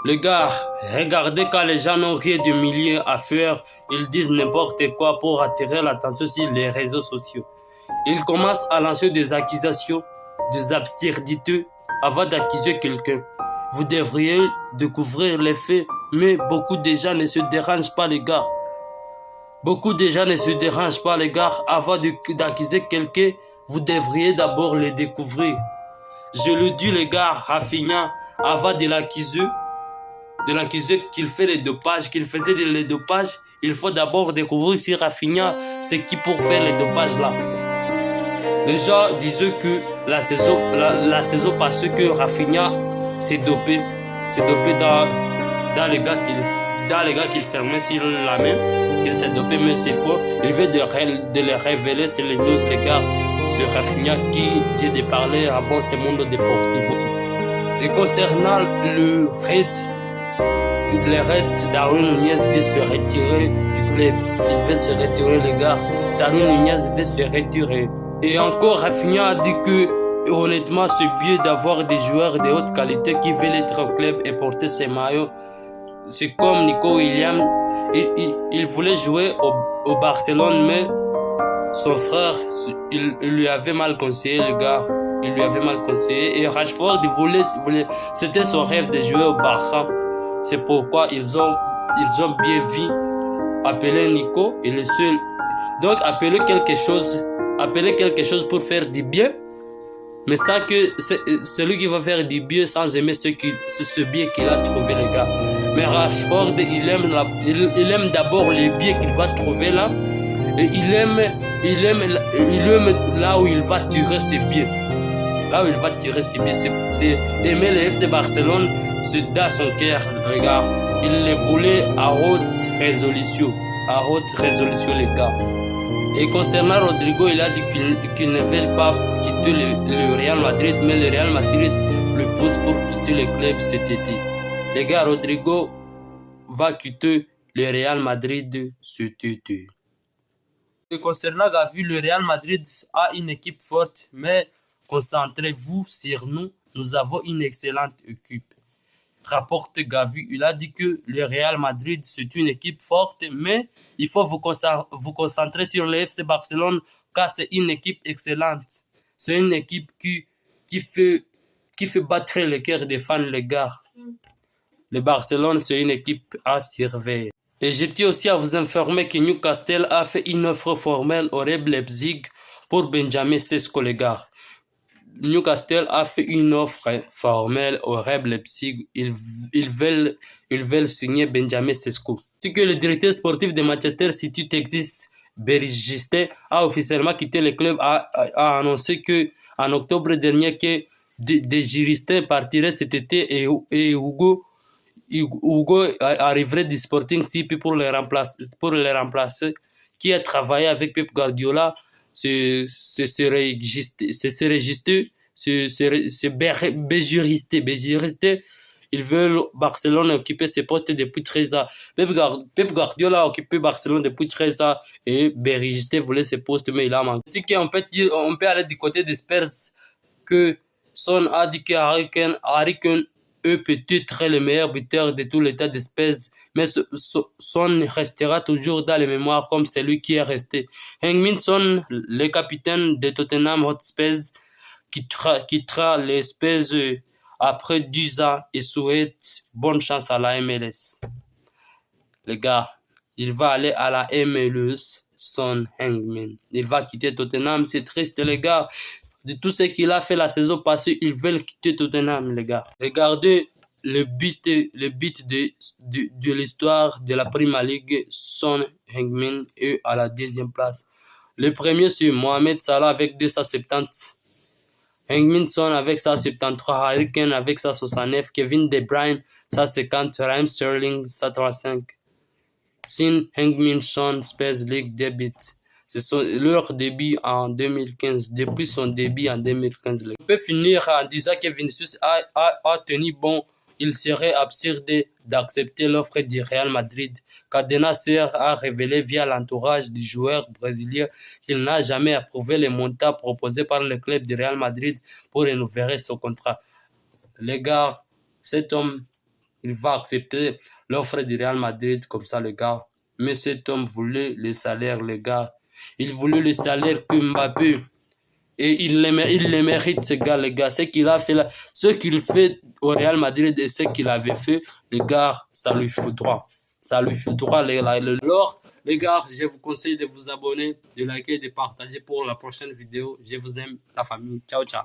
Les gars, regardez quand les gens n'ont rien de milieu à faire, ils disent n'importe quoi pour attirer l'attention sur les réseaux sociaux. Ils commencent à lancer des accusations, des absurdités avant d'accuser quelqu'un. Vous devriez découvrir les faits, mais beaucoup de gens ne se dérangent pas les gars. Beaucoup de gens ne se dérangent pas les gars. Avant d'accuser quelqu'un, vous devriez d'abord le découvrir. Je le dis les gars, Rafinha, avant de l'accuser qu'il fait les dopages, qu'il faisait les dopages, il faut d'abord découvrir si Rafinha c'est qui pour faire les dopages là. Les gens disaient que la saison passée que Rafinha s'est dopé dans les gars qu'il fermait sur la main, qu'il s'est dopé, mais c'est faux. Il veut de les révéler, c'est les news les gars. C'est Rafinha qui vient de parler à Porte Mundo Deportivo. Et concernant le Reds, Darwin Nunez veut se retirer du club. Il veut se retirer les gars. Darwin Nunez veut se retirer. Et encore Rafinha a dit que honnêtement c'est bien d'avoir des joueurs de haute qualité qui veulent être au club et porter ses maillots. C'est comme Nico Williams. Il voulait jouer au Barcelone, mais son frère, il lui avait mal conseillé, le gars. Il lui avait mal conseillé. Et Rashford, voulait, c'était son rêve de jouer au Barça. C'est pourquoi ils ont bien vu appeler Nico. Et le seul. Donc, appeler quelque chose pour faire du bien. Mais ça que c'est celui qui va faire du bien sans aimer ce bien qu'il a trouvé, les gars. Mais Rashford, il aime d'abord les biens qu'il va trouver là. Et il aime là où il va tirer ses biens. Là où il va tirer ses biens, c'est aimer le FC Barcelone, c'est dans son cœur, les gars. Il les voulait à haute résolution. À haute résolution, les gars. Et concernant Rodrigo, il a dit qu'il ne veut pas quitter le Real Madrid, mais le Real Madrid le pousse pour quitter le club cet été. Les gars, Rodrigo va quitter le Real Madrid cet été. Et concernant Gavi, le Real Madrid a une équipe forte, mais concentrez-vous sur nous, nous avons une excellente équipe. Rapporte Gavi, il a dit que le Real Madrid c'est une équipe forte, mais il faut vous concentrer sur le FC Barcelone car c'est une équipe excellente. C'est une équipe qui fait battre le cœur des fans, les gars. Le Barcelone c'est une équipe à surveiller. Et je tiens aussi à vous informer que Newcastle a fait une offre formelle au RB Leipzig pour Benjamin Sesko, les gars. Newcastle a fait une offre formelle au RB Leipzig. Ils veulent signer Benjamin Sesko. C'est que le directeur sportif de Manchester City, Texas Berigiste, a officiellement quitté le club, a annoncé que en octobre dernier que des juristes partiraient cet été et Hugo arriverait du Sporting CP pour le remplacer, qui a travaillé avec Pep Guardiola. C'est Béjuriste. Ils veulent Barcelone occuper ses postes depuis 13 ans. Pep Guardiola a occupé Barcelone depuis 13 ans et Béjuriste voulait ses postes, mais il a manqué. C'est qu'on peut aller du côté des Spurs que Son a dit que Harry Kane est peut-être le meilleur buteur de tout l'état d'espèce, mais Son restera toujours dans les mémoires comme celui qui est resté. Heung-min Son, le capitaine de Tottenham Hotspur, quittera les Spurs après 10 ans et souhaite bonne chance à la MLS. Les gars, il va aller à la MLS, Son Heung-min. Il va quitter Tottenham, c'est triste les gars. De tout ce qu'il a fait la saison passée, ils veulent quitter Tottenham, les gars. Regardez le but de l'histoire de la Premier League. Son Heung-min est à la 2e place. Le premier, c'est Mohamed Salah avec 270. Heung-min Son avec 173. Harry Kane avec 169. Kevin De Bruyne 150. Raheem Sterling 135. Sin Heung-min Son Spurs League début. C'est leur début en 2015. Depuis son début en 2015. On peut finir en disant que Vinicius a tenu bon. Il serait absurde d'accepter l'offre du Real Madrid. Cadena Ser a révélé via l'entourage du joueur brésilien qu'il n'a jamais approuvé les montants proposés par le club du Real Madrid pour renouveler son contrat. Les gars, cet homme Il va accepter l'offre du Real Madrid comme ça, le gars. Mais cet homme voulait le salaire, les gars. Il voulait le salaire que Mbappé. Et il les mérite, ce gars, les gars. Ce qu'il a fait là, ce qu'il fait au Real Madrid et ce qu'il avait fait, les gars, ça lui fait droit. Ça lui fait droit, les gars, je vous conseille de vous abonner, de liker, de partager pour la prochaine vidéo. Je vous aime, la famille. Ciao, ciao.